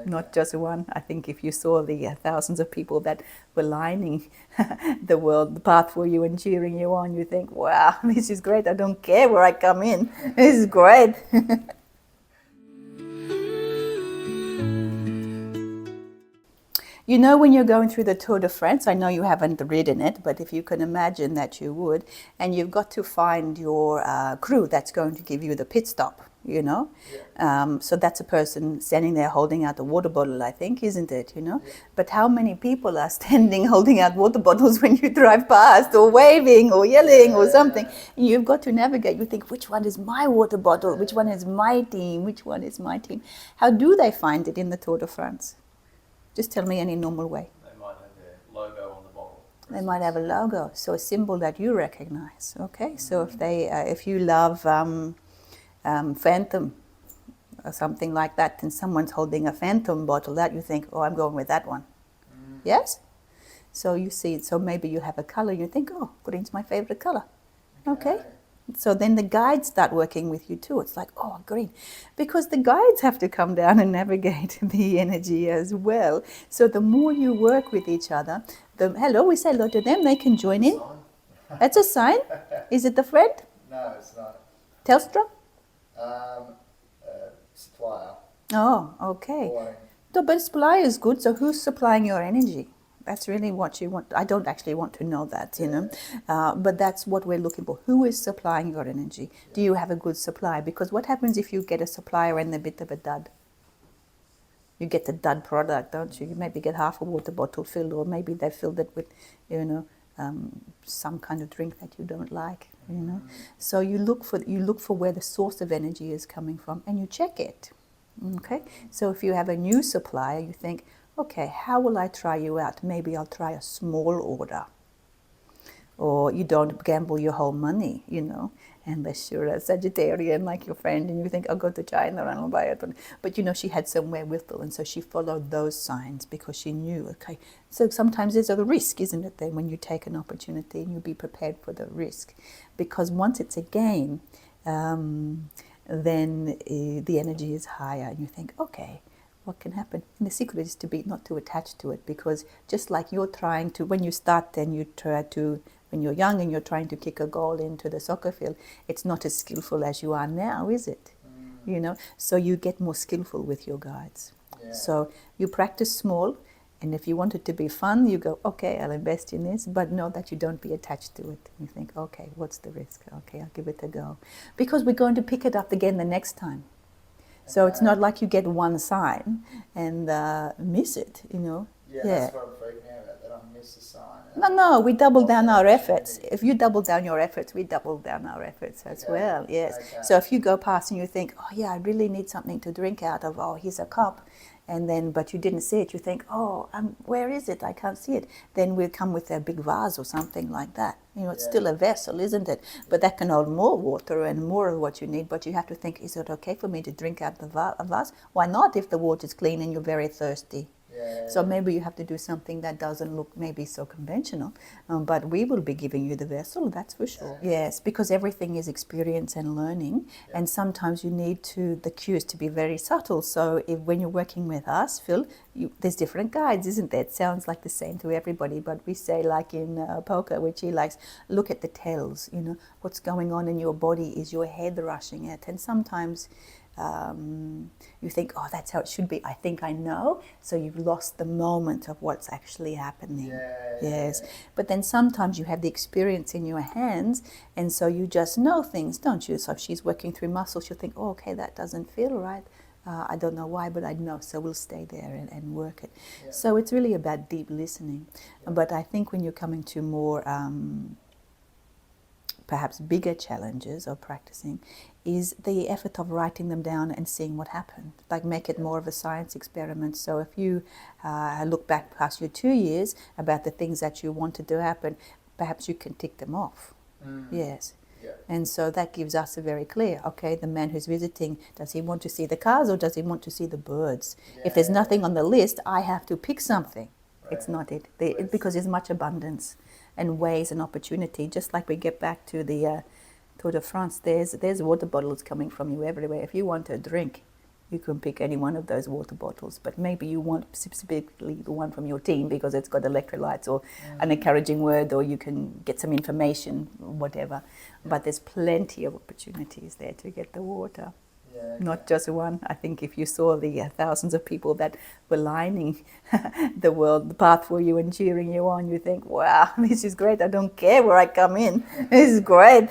not just one. I think if you saw the thousands of people that were lining the path for you and cheering you on, you think, wow, this is great. I don't care where I come in. This is great. You know, when you're going through the Tour de France, I know you haven't ridden it, but if you can imagine that you would, and you've got to find your crew that's going to give you the pit stop, you know? Yeah. So that's a person standing there holding out a water bottle, I think, isn't it, you know? Yeah. But how many people are standing holding out water bottles when you drive past, or waving, or yelling, or something? And you've got to navigate. You think, which one is my water bottle? Which one is my team? Which one is my team? How do they find it in the Tour de France? Just tell me any normal way. They might have their logo on the bottle. They might have a logo, so a symbol that you recognize. Okay, so if you love Phantom or something like that, and someone's holding a Phantom bottle, that you think, oh, I'm going with that one. Yes. So you see, so maybe you have a color. You think, oh, green's my favorite color. Okay. So then the guides start working with you too. It's like, oh, green. Because the guides have to come down and navigate the energy as well. So the more you work with each other, hello, we say hello to them, they can join in. That's a sign. Is it the friend? No, it's not. Telstra? Supplier. Oh, okay. Or, No, but supply is good. So who's supplying your energy? That's really what you want. I don't actually want to know that, you know, but that's what we're looking for. Who is supplying your energy? Do you have a good supply? Because what happens if you get a supplier and a bit of a dud? You get the dud product, don't you? You maybe get half a water bottle filled, or maybe they filled it with, you know, some kind of drink that you don't like, you know. So you look for where the source of energy is coming from, and you check it. Okay. So if you have a new supplier, you think, okay, how will I try you out? Maybe I'll try a small order. Or you don't gamble your whole money, you know, unless you're a Sagittarian like your friend and you think, I'll go to China and I'll buy it. But, you know, she had some wherewithal, and so she followed those signs because she knew, okay, so sometimes there's a risk, isn't it, then when you take an opportunity and you be prepared for the risk. Because once it's a game, then the energy is higher and you think, okay, what can happen? And the secret is to be not too attached to it, because just like you're trying to, when you start, then you try to, when you're young and you're trying to kick a goal into the soccer field, it's not as skillful as you are now, is it? You know, so you get more skillful with your guides. Yeah. So you practice small, and if you want it to be fun, you go, okay, I'll invest in this, but know that you don't be attached to it. You think, okay, what's the risk? Okay, I'll give it a go. Because we're going to pick it up again the next time. So it's not like you get one sign and miss it, you know. Yeah, that's what I'm freaking out about, that I miss a sign. No, we double down our efforts. If you double down your efforts, we double down our efforts as well, yes. Okay. So if you go past and you think, oh yeah, I really need something to drink out of, oh, here's a cup, and then, but you didn't see it, you think, oh, where is it? I can't see it. Then we'll come with a big vase or something like that. You know, it's still a vessel, isn't it? But that can hold more water and more of what you need, but you have to think, is it okay for me to drink out of a vase? Why not if the water's clean and you're very thirsty? So maybe you have to do something that doesn't look maybe so conventional, but we will be giving you the vessel, that's for sure. Yes, because everything is experience and learning, and sometimes you need the cues to be very subtle. So when you're working with us, Phil, there's different guides, isn't there? It sounds like the same to everybody, but we say, like in poker, which he likes, look at the tells, you know, what's going on in your body, is your head rushing it? And sometimes you think, oh, that's how it should be. I think I know. So you've lost the moment of what's actually happening. Yes. But then sometimes you have the experience in your hands, and so you just know things, don't you? So if she's working through muscles, she'll think, oh, okay, that doesn't feel right. I don't know why, but I know. So we'll stay there and work it. So it's really about deep listening. But I think when you're coming to more perhaps bigger challenges of practicing, is the effort of writing them down and seeing what happened. Like, make it more of a science experiment. So if you look back past your 2 years about the things that you wanted to happen, perhaps you can tick them off. Yes. And so that gives us a very clear, okay, the man who's visiting, does he want to see the cars or does he want to see the birds? If there's nothing on the list, I have to pick something. It's not it. Because there's much abundance and ways and opportunity. Just like we get back to the Tour de France, there's water bottles coming from you everywhere. If you want a drink, you can pick any one of those water bottles, but maybe you want specifically the one from your team because it's got electrolytes or an encouraging word, or you can get some information, whatever. But there's plenty of opportunities there to get the water. Yeah, okay. Not just one. I think if you saw the thousands of people that were lining the path for you and cheering you on, you think, wow, this is great. I don't care where I come in. This is great.